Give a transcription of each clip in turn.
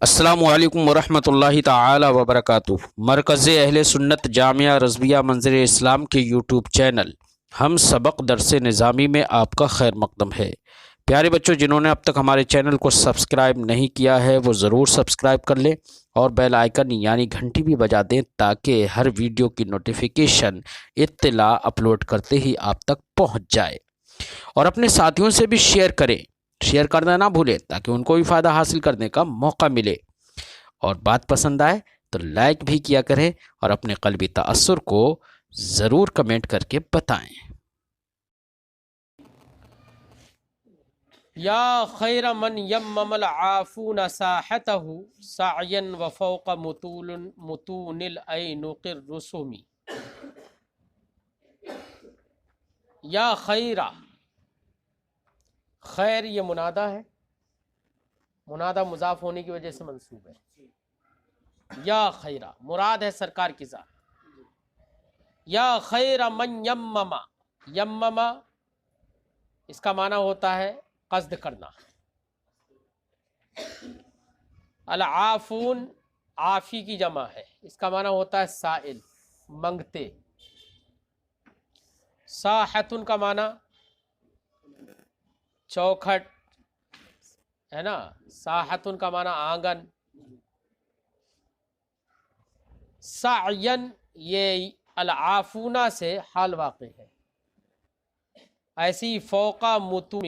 السلام علیکم ورحمۃ اللہ تعالی وبرکاتہ۔ مرکز اہل سنت جامعہ رضویہ منظر اسلام کے یوٹیوب چینل ہم سبق درس نظامی میں آپ کا خیر مقدم ہے۔ پیارے بچوں، جنہوں نے اب تک ہمارے چینل کو سبسکرائب نہیں کیا ہے وہ ضرور سبسکرائب کر لیں اور بیل آئیکن یعنی گھنٹی بھی بجا دیں تاکہ ہر ویڈیو کی نوٹیفیکیشن اطلاع اپلوڈ کرتے ہی آپ تک پہنچ جائے، اور اپنے ساتھیوں سے بھی شیئر کریں۔ شیئر کرنا نہ بھولیں تاکہ ان کو بھی فائدہ حاصل کرنے کا موقع ملے، اور بات پسند آئے تو لائک بھی کیا کریں اور اپنے قلبی تأثر کو ضرور کمنٹ کر کے بتائیں۔ یا خیر من یمم العافون ساحتہ سعیا وفوق متون العنق الرسوم۔ یا خیرہ، خیر یہ منادہ ہے، منادہ مضاف ہونے کی وجہ سے منصوب ہے۔ یا خیرہ مراد ہے سرکار کی ذات۔ یا خیر من یمم، یمم اس کا معنی ہوتا ہے قصد کرنا۔ العافون عافی کی جمع ہے، اس کا معنی ہوتا ہے سائل، منگتے۔ ساحتن کا معنی چوکھٹ ہے نا، ساحتن کا معنی آنگن۔ سعین یہ العافونہ سے حال واقع ہے۔ ایسی فوقہ متون،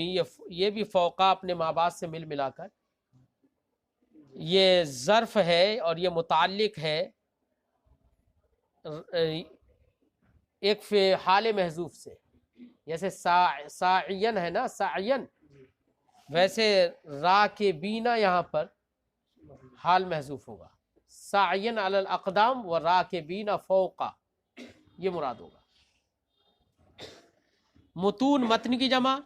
یہ بھی فوقہ اپنے ماں باپ سے مل ملا کر یہ ظرف ہے اور یہ متعلق ہے ایک حال محذوف سے، جیسے ساعین ہے نا، سعین، ویسے راکبین یہاں پر حال محذوف ہوگا، سعین علی الاقدام و راکبین فوقا، یہ مراد ہوگا۔ متون متن کی جمع،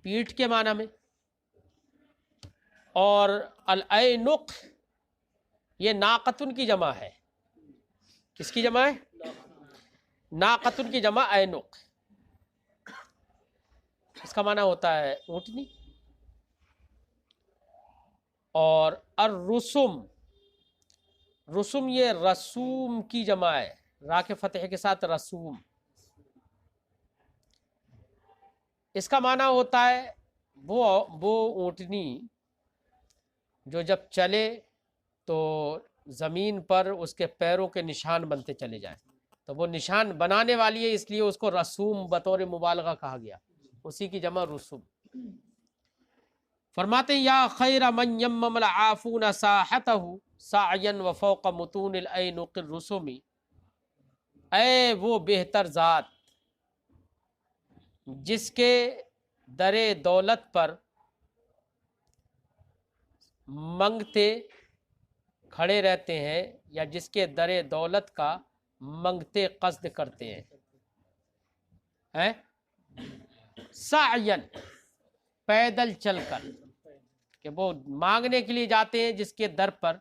پیٹھ کے معنی میں، اور العنق یہ ناقتن کی جمع ہے۔ کس کی جمع ہے؟ ناقتن کی جمع عنق، اس کا معنی ہوتا ہے اونٹنی۔ اور الرسم، رسم یہ رسوم کی جمع ہے، را کے فتح کے ساتھ رسوم۔ اس کا معنی ہوتا ہے وہ اونٹنی جو جب چلے تو زمین پر اس کے پیروں کے نشان بنتے چلے جائیں، تو وہ نشان بنانے والی ہے، اس لیے اس کو رسوم بطور مبالغہ کہا گیا، اسی کی جمع رسوم۔ فرماتے ہیں یا خیر من یمم العافون ساحتہ سعیا وفوق متون العنق الرسوم، اے وہ بہتر ذات جس کے در دولت پر منگتے کھڑے رہتے ہیں، یا جس کے در دولت کا منگتے قصد کرتے ہیں، سعین پیدل چل کر، کہ وہ مانگنے کے لیے جاتے ہیں جس کے در پر،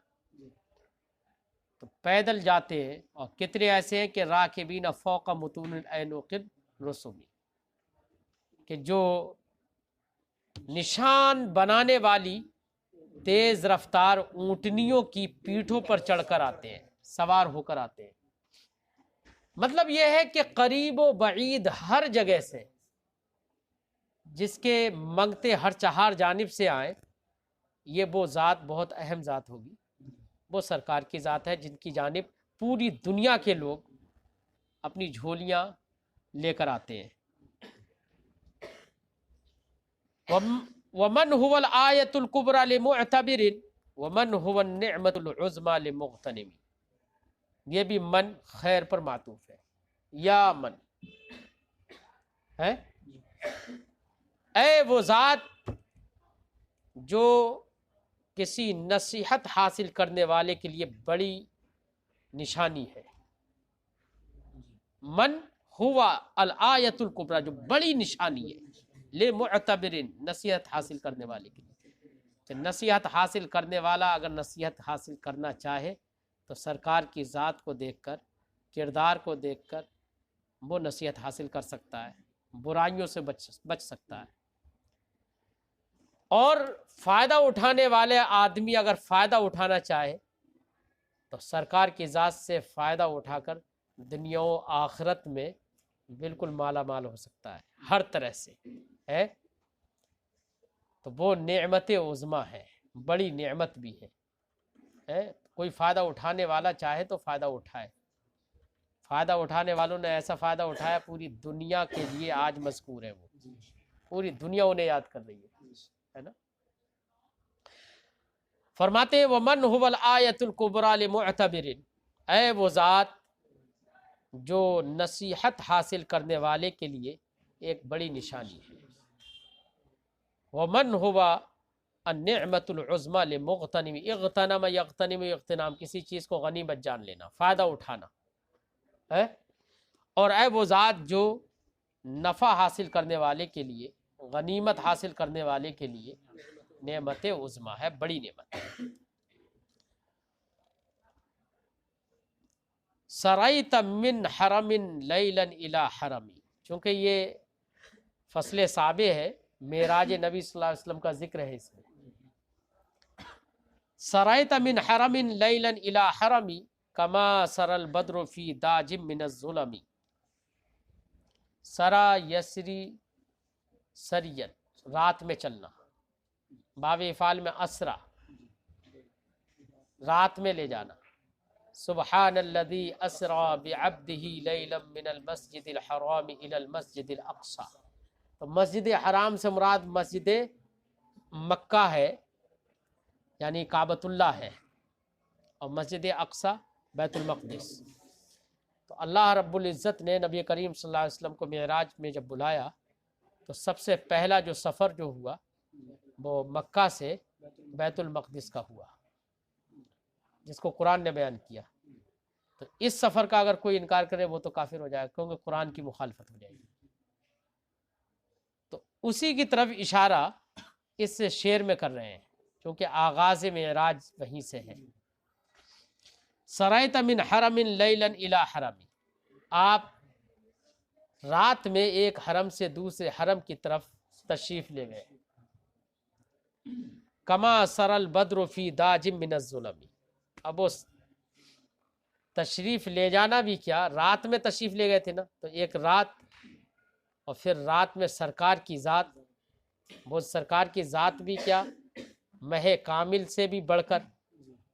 تو پیدل جاتے ہیں۔ اور کتنے ایسے ہیں کہ راکبین فوق متون العنق الرسوم، کہ جو نشان بنانے والی تیز رفتار اونٹنیوں کی پیٹھوں پر چڑھ کر آتے ہیں، سوار ہو کر آتے ہیں۔ مطلب یہ ہے کہ قریب و بعید ہر جگہ سے جس کے منگتے ہر چہار جانب سے آئیں، یہ وہ ذات بہت اہم ذات ہوگی، وہ سرکار کی ذات ہے جن کی جانب پوری دنیا کے لوگ اپنی جھولیاں لے کر آتے ہیں۔ ومن هو الآیۃ الکبریٰ لمعتبر ومن هو النعمۃ العظمیٰ لمغتنم، یہ بھی من خیر پر معطوف ہے۔ یا من ہے اے وہ ذات جو کسی نصیحت حاصل کرنے والے کے لیے بڑی نشانی ہے۔ من ہوا الآیۃ الکبریٰ، جو بڑی نشانی ہے، لمعتبر نصیحت حاصل کرنے والے کے لیے، کہ نصیحت حاصل کرنے والا اگر نصیحت حاصل کرنا چاہے تو سرکار کی ذات کو دیکھ کر، کردار کو دیکھ کر وہ نصیحت حاصل کر سکتا ہے، برائیوں سے بچ سکتا ہے۔ اور فائدہ اٹھانے والے آدمی اگر فائدہ اٹھانا چاہے تو سرکار کی ذات سے فائدہ اٹھا کر دنیا و آخرت میں بالکل مالا مال ہو سکتا ہے ہر طرح سے ہے. تو وہ نعمت عظمیٰ ہے، بڑی نعمت بھی ہے. کوئی فائدہ اٹھانے والا چاہے تو فائدہ اٹھائے. فائدہ اٹھانے والوں نے ایسا فائدہ اٹھایا پوری دنیا کے لیے آج مذکور ہے، وہ پوری دنیا انہیں یاد کر رہی ہے نا. فرماتے ہیں وَمَنْ هُوَ الْآيَةُ الْكُبْرَى لِمُعْتَبِرٍ، اے وہ ذات جو نصیحت حاصل کرنے والے کے لیے ایک بڑی نشانی ہے. وَمَنْ هُوَ النِّعْمَةُ الْعُظْمَى لِمُغْتَنِمٍ، اغتنم یغتنم اغتنام، کسی چیز کو غنیمت جان لینا، فائدہ اٹھانا ہے. اور اے وہ ذات جو نفع حاصل کرنے والے کے لیے، غنیمت حاصل کرنے والے کے لیے نعمت عظمیٰ ہے، بڑی نعمت ہے. سرائت من حرم لیلا الی حرمی، چونکہ یہ فصل سابع ہے، معراج نبی صلی اللہ علیہ وسلم کا ذکر ہے اس میں. سرائت من حرم لیلا الی حرمی کما سر البدر فی داج من الظلم. سرا یسری سرین، رات میں چلنا، باب افعال میں اسرا، رات میں لے جانا. سبحان الذی اسرا بعبدہ لیلا من المسجد الحرام الی المسجد الاقصی. تو مسجد حرام سے مراد مسجد مکہ ہے، یعنی کعبۃ اللہ ہے، اور مسجد اقصی بیت المقدس. تو اللہ رب العزت نے نبی کریم صلی اللہ علیہ وسلم کو معراج میں جب بلایا تو سب سے پہلا جو سفر جو ہوا وہ مکہ سے بیت المقدس کا ہوا، جس کو قرآن نے بیان کیا. تو اس سفر کا اگر کوئی انکار کرے وہ تو کافر ہو جائے گا، کیونکہ قرآن کی مخالفت ہو جائے گی. تو اسی کی طرف اشارہ اس شعر میں کر رہے ہیں، کیونکہ آغاز معراج وہیں سے ہے. سرائت من حرم لیلا الی حرم، آپ رات میں ایک حرم سے دوسرے حرم کی طرف تشریف لے گئے. کما سر البدر فی داج من الظلم، اب وہ تشریف لے جانا بھی کیا، رات میں تشریف لے گئے تھے نا، تو ایک رات، اور پھر رات میں سرکار کی ذات، وہ سرکار کی ذات بھی کیا مہ کامل سے بھی بڑھ کر،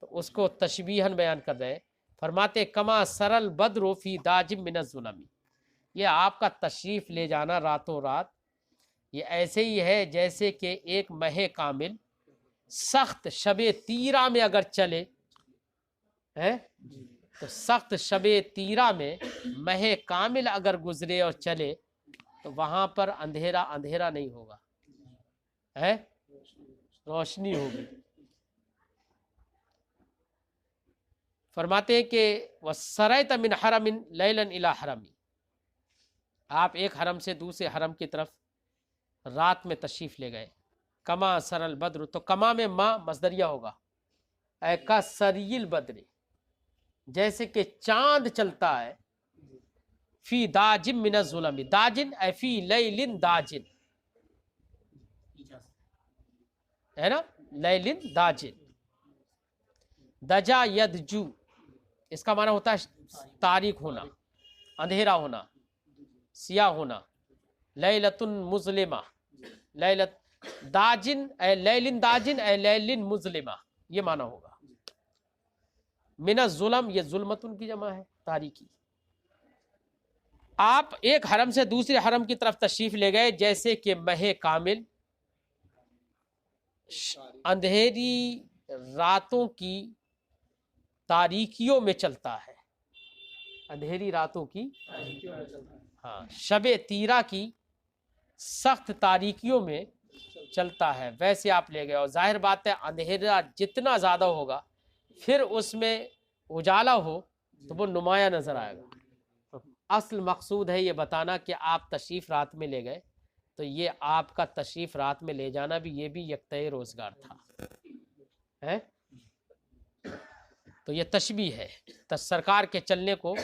تو اس کو تشبیہاً بیان کر رہے. فرماتے کما سرل بدر فی داجم من الظلم، یہ آپ کا تشریف لے جانا راتوں رات یہ ایسے ہی ہے جیسے کہ ایک مہ کامل سخت شب تیرہ میں اگر چلے ہے، تو سخت شب تیرہ میں مہ کامل اگر گزرے اور چلے تو وہاں پر اندھیرا اندھیرا نہیں ہوگا، ہے روشنی ہوگی. فرماتے ہیں کہ وَسَرَيْتَ مِنْ حَرَمٍ لَيْلًا إِلَىٰ حَرَمٍ، آپ ایک حرم سے دوسرے حرم کی طرف رات میں تشریف لے گئے. کما سر البدر، تو کما میں ما مصدریہ ہوگا، اے کا سریل بدر، جیسے کہ چاند چلتا ہے، فی داجن من الظلم، داجن اے فی لیلن داجن، ہے نا، لیلن داجن. دجا یدجو، اس کا معنی ہوتا ہے تاریک ہونا، اندھیرا ہونا، سیاہ ہونا. لیلۃ مظلمہ، لیلت داجن اے لیلن داجن اے لیلن مظلمہ، یہ معنی ہوگا. من الظلم، یہ ظلمتن کی جمع ہے، تاریکی. آپ ایک حرم سے دوسرے حرم کی طرف تشریف لے گئے جیسے کہ مہ کامل اندھیری راتوں کی تاریکیوں میں چلتا ہے، اندھیری راتوں کی، ہاں شب تیرہ کی سخت تاریکیوں میں چلتا ہے، ویسے آپ لے گئے. اور ظاہر بات ہے اندھیرا جتنا زیادہ ہوگا پھر اس میں اجالا ہو تو وہ نمایاں نظر آئے گا. اصل مقصود ہے یہ بتانا کہ آپ تشریف رات میں لے گئے، تو یہ آپ کا تشریف رات میں لے جانا بھی یہ بھی یکتئے روزگار تھا ہے. تو یہ تشبیہ ہے، سرکار کے چلنے کو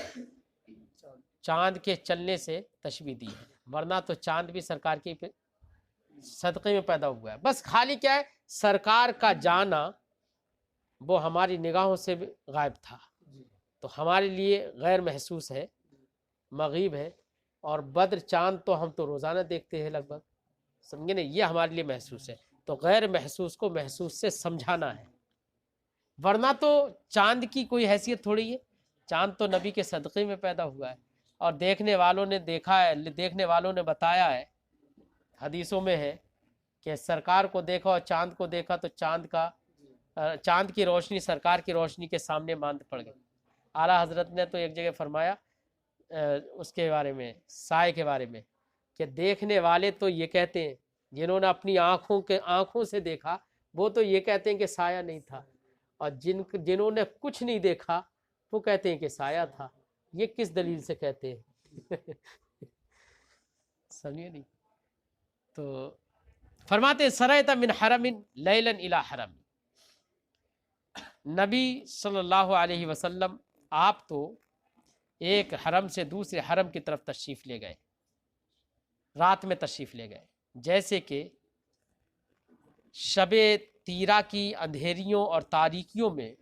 چاند کے چلنے سے تشبیہ دی ہے، ورنہ تو چاند بھی سرکار کی صدقے میں پیدا ہوا ہے. بس خالی کیا ہے، سرکار کا جانا وہ ہماری نگاہوں سے بھی غائب تھا، تو ہمارے لیے غیر محسوس ہے، مغیب ہے. اور بدر چاند تو ہم تو روزانہ دیکھتے ہیں لگ بھگ، سمجھے نا، یہ ہمارے لیے محسوس ہے. تو غیر محسوس کو محسوس سے سمجھانا ہے، ورنہ تو چاند کی کوئی حیثیت تھوڑی ہے. چاند تو نبی کے صدقے میں پیدا ہوا ہے، اور دیکھنے والوں نے دیکھا ہے، دیکھنے والوں نے بتایا ہے، حدیثوں میں ہے کہ سرکار کو دیکھا اور چاند کو دیکھا تو چاند کی روشنی سرکار کی روشنی کے سامنے ماند پڑ گئی. اعلیٰ حضرت نے تو ایک جگہ فرمایا اس کے بارے میں، سائے کے بارے میں، کہ دیکھنے والے تو یہ کہتے ہیں، جنہوں نے اپنی آنکھوں سے دیکھا وہ تو یہ کہتے ہیں کہ سایہ نہیں تھا، اور جنہوں نے کچھ نہیں دیکھا وہ کہتے ہیں کہ سایہ تھا. یہ کس دلیل سے کہتے ہیں؟ سمجھے نہیں. تو فرماتے ہیں سرایت من حرم لیلا الی حرم. نبی صلی اللہ علیہ وسلم آپ تو ایک حرم سے دوسرے حرم کی طرف تشریف لے گئے، رات میں تشریف لے گئے، جیسے کہ شب تیرا کی اندھیریوں اور تاریکیوں میں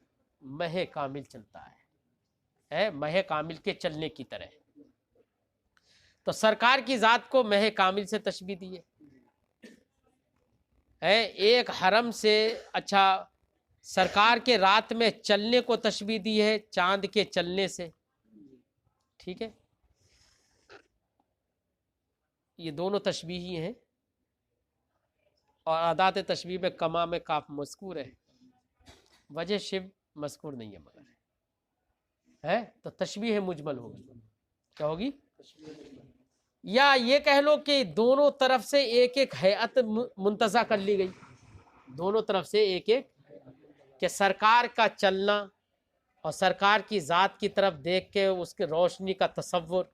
مہ کامل چلتا ہے، مہ کامل کے چلنے کی طرح. تو سرکار کی ذات کو مہ کامل سے تشبیہ دی ہے. ایک حرم سے، اچھا سرکار کے رات میں چلنے کو تشبیہ دی ہے چاند کے چلنے سے. ٹھیک ہے، یہ دونوں تشبیہ ہی ہیں، اور ادات تشبیہ میں کما میں کاف مذکور ہے، وجہ شب مذکور نہیں ہے، مگر ہے تو تشبیہ مجمل ہوگی. کیا ہوگی؟ یا یہ کہہ لو کہ دونوں طرف سے ایک ایک ہیئت منتزع کر لی گئی، دونوں طرف سے ایک ایک، کہ سرکار کا چلنا اور سرکار کی ذات کی طرف دیکھ کے اس کے روشنی کا تصور،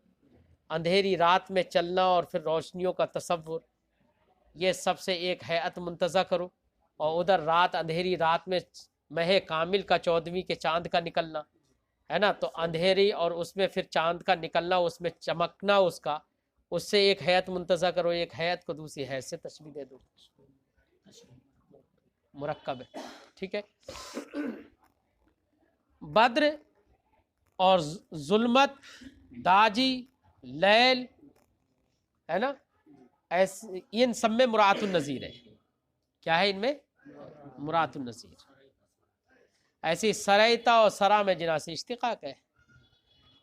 اندھیری رات میں چلنا اور پھر روشنیوں کا تصور، یہ سب سے ایک ہیئت منتزع کرو. اور ادھر رات، اندھیری رات میں مہ کامل کا 14ویں کے چاند کا نکلنا ہے نا، تو اندھیری اور اس میں پھر چاند کا نکلنا، اس میں چمکنا، اس سے ایک ہیئت منتزع کرو، ایک ہیئت کو دوسری ہیئت سے تشبیہ دے دو، مرکب ہے. ٹھیک ہے. بدر اور ظلمت، داجی، لیل، ہے نا، ان سب میں مرات النظیر ہے. کیا ہے ان میں؟ مرات النظیر. ایسی سریتا اور سرا میں جناس اشتقاق ہے.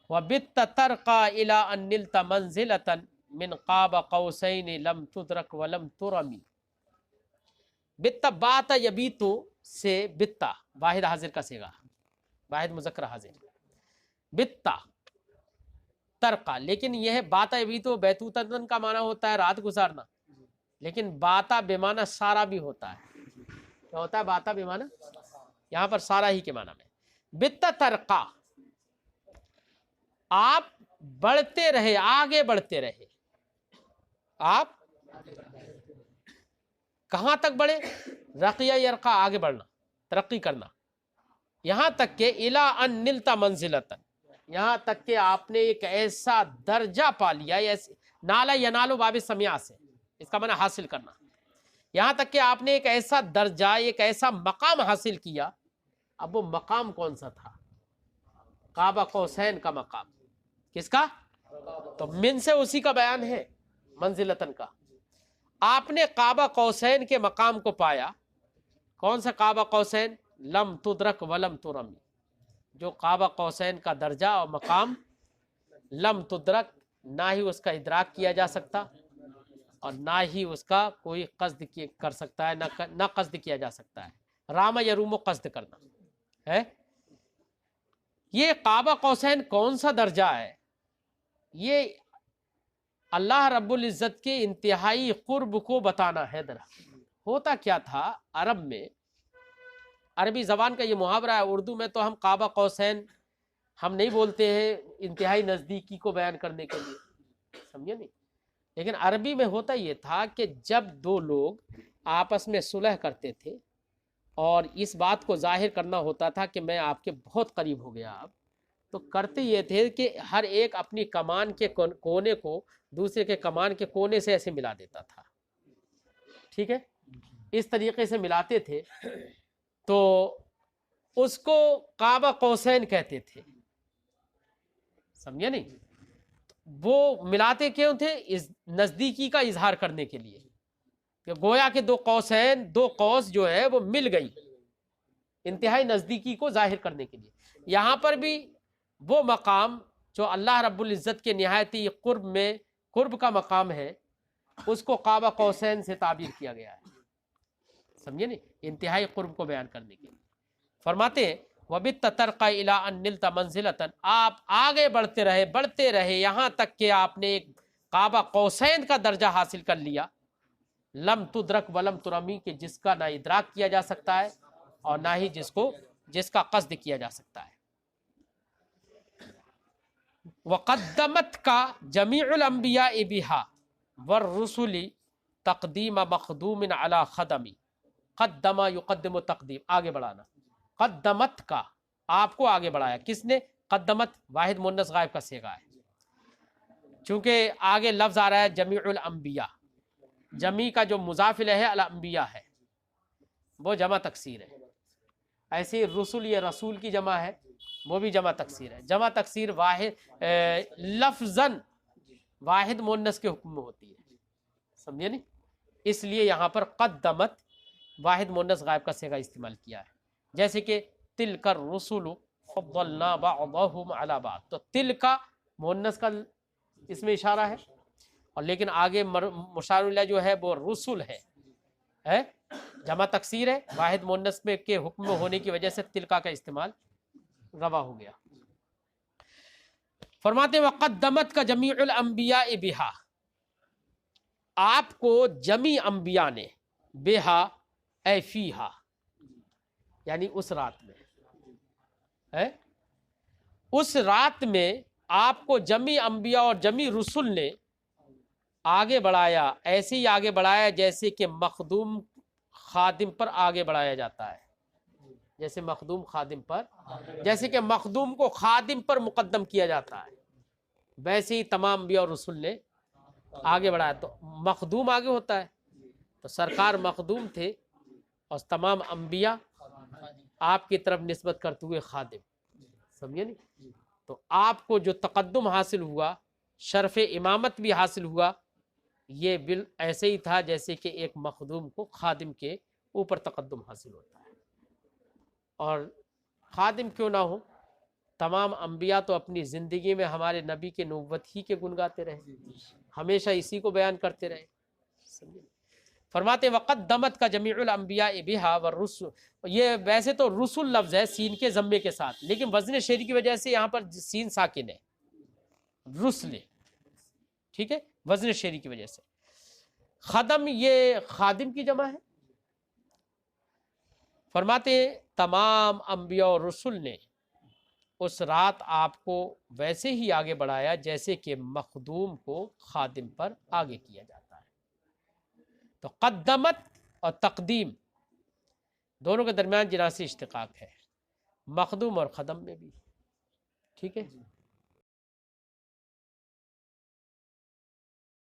وَبِتَّ تَرْقَى إِلَىٰ أَن نِلْتَ مَنزِلَةً مِّن قَابَ قَوْسَيْنِ لَمْ تُدْرَكْ وَلَمْ تُرَمِ. بِتَّ بَاتَ یبیتُ سے بِتَّ واحد حاضر کا صیغہ، واحد مذکر حاضر. بِتَّ ترقا، لیکن یہ ہے باتا یبیتُ بیتوتن کا معنی ہوتا ہے رات گزارنا، لیکن باتا بے معنی سارا بھی ہوتا ہے. کیا ہوتا ہے باتا بے معنی؟ یہاں پر سارا ہی کے معنی میں. بِتَّ ترقا، آپ بڑھتے رہے، آگے بڑھتے رہے. آپ کہاں تک بڑھے؟ رقیہ یرقا، آگے بڑھنا، ترقی کرنا. یہاں تک کہ الا ان نلتا منزلتن، یہاں تک کہ آپ نے ایک ایسا درجہ پا لیا. نالا ینالو باب سمیع سے، اس کا معنی حاصل کرنا. یہاں تک کہ آپ نے ایک ایسا درجہ، ایک ایسا مقام حاصل کیا. اب وہ مقام کون سا تھا؟ قاب قوسین کا مقام. کس کا؟ تو من سے اسی کا بیان ہے، منزلتن کا. آپ نے قاب قوسین کے مقام کو پایا. کون سا قاب قوسین؟ لم تدرک ولم ترمی، جو قاب قوسین کا درجہ اور مقام لم تدرک، نہ ہی اس کا ادراک کیا جا سکتا اور نہ ہی اس کا کوئی قصد کر سکتا ہے، نہ قصد کیا جا سکتا ہے. رام یروم قصد کرنا ہے. یہ قاب قوسین کون سا درجہ ہے؟ یہ اللہ رب العزت کے انتہائی قرب کو بتانا ہے. ہوتا کیا تھا عرب میں، عربی زبان کا یہ محاورہ ہے. اردو میں تو ہم قاب قوسین ہم نہیں بولتے ہیں انتہائی نزدیکی کو بیان کرنے کے لیے، سمجھے نہیں. لیکن عربی میں ہوتا یہ تھا کہ جب دو لوگ آپس میں صلح کرتے تھے اور اس بات کو ظاہر کرنا ہوتا تھا کہ میں آپ کے بہت قریب ہو گیا اب، تو کرتے یہ تھے کہ ہر ایک اپنی کمان کے کونے کو دوسرے کے کمان کے کونے سے ایسے ملا دیتا تھا. ٹھیک ہے، اس طریقے سے ملاتے تھے، تو اس کو قاب قوسین کہتے تھے، سمجھے نہیں؟ وہ ملاتے کیوں تھے؟ اس نزدیکی کا اظہار کرنے کے لیے، کہ گویا کہ دو قوسین، دو قوس جو ہے وہ مل گئی، انتہائی نزدیکی کو ظاہر کرنے کے لیے۔ یہاں پر بھی وہ مقام جو اللہ رب العزت کے نہایتی قرب میں، قرب کا مقام ہے، اس کو قاب قوسین سے تعبیر کیا گیا ہے، سمجھے نہیں؟ انتہائی قرب کو بیان کرنے کے لیے۔ فرماتے ہیں وَبِالتَّتَرْقَى إِلَىٰ أَن نِلْتَ مَنزِلَةً، آپ آگے بڑھتے رہے یہاں تک کہ آپ نے ایک قاب قوسین کا درجہ حاصل کر لیا، لم تدرک ولم ترمی، کہ جس کا نہ ادراک کیا جا سکتا ہے اور نہ ہی جس کا قصد کیا جا سکتا ہے۔ وقدمت کا جمیع الانبیاء بها والرسل تقدیم مخدوم علی خدمی، قدم یقدم تقدیم، آگے بڑھانا، قدمت کا، آپ کو آگے بڑھایا، کس نے؟ قدمت واحد مؤنث غائب کا صیغہ ہے، چونکہ آگے لفظ آ رہا ہے جمیع الانبیاء، جمی کا جو مضاف الیہ ہے الانبیاء ہے، وہ جمع تکسیر ہے۔ ایسے رسول، یہ رسول کی جمع ہے، وہ بھی جمع تکسیر ہے۔ جمع تکسیر واحد لفظاً واحد مؤنث کے حکم میں ہوتی ہے، سمجھے نہیں؟ اس لیے یہاں پر قدمت واحد مؤنث غائب کا صیغہ استعمال کیا ہے، جیسے کہ تلک الرسل فضلنا بعضهم علی بعض، تو تلک مؤنث کا اس میں اشارہ ہے، اور لیکن آگے مشار الیہ جو ہے وہ رسل ہے، جمع تکسیر ہے، واحد مؤنث میں کے حکم میں ہونے کی وجہ سے تلکا کا استعمال روا ہو گیا۔ فرماتے وقدمت کا جمیع الانبیاء بہا، آپ کو جمی انبیاء نے، بہا اے فیہا، یعنی اس رات میں، اس رات میں آپ کو جمی انبیاء اور جمی رسل نے آگے بڑھایا، ایسے ہی آگے بڑھایا جیسے کہ مخدوم خادم پر آگے بڑھایا جاتا ہے، جیسے مخدوم خادم پر، جیسے کہ مخدوم کو خادم پر مقدم کیا جاتا ہے، ویسے ہی تمام انبیاء اور رسل نے آگے بڑھایا۔ تو مخدوم آگے ہوتا ہے، تو سرکار مخدوم تھے اور تمام انبیاء آپ کی طرف نسبت کرتے ہوئے خادم، سمجھے نہیں؟ تو آپ کو جو تقدم حاصل ہوا، شرف امامت بھی حاصل ہوا، یہ ایسے ہی تھا جیسے کہ ایک مخدوم کو خادم کے اوپر تقدم حاصل ہوتا ہے۔ اور خادم کیوں نہ ہو، تمام انبیاء تو اپنی زندگی میں ہمارے نبی کے نبوت ہی کے گن گاتے رہے، ہمیشہ اسی کو بیان کرتے رہے، فرماتے وقدمت کا جمیع الانبیاء بہا والرسل، یہ ویسے تو رسل لفظ ہے سین کے ضمے کے ساتھ، لیکن وزن شعری کی وجہ سے یہاں پر سین ساکن ہے، رسل، ٹھیک ہے، وزن شعری کی وجہ سے۔ خدم، یہ خادم کی جمع ہے۔ فرماتے تمام انبیاء اور رسل نے اس رات آپ کو ویسے ہی آگے بڑھایا جیسے کہ مخدوم کو خادم پر آگے کیا جاتا ہے۔ تو قدمت اور تقدیم دونوں کے درمیان جناسی اشتقاق ہے، مخدوم اور خدم میں بھی، ٹھیک ہے۔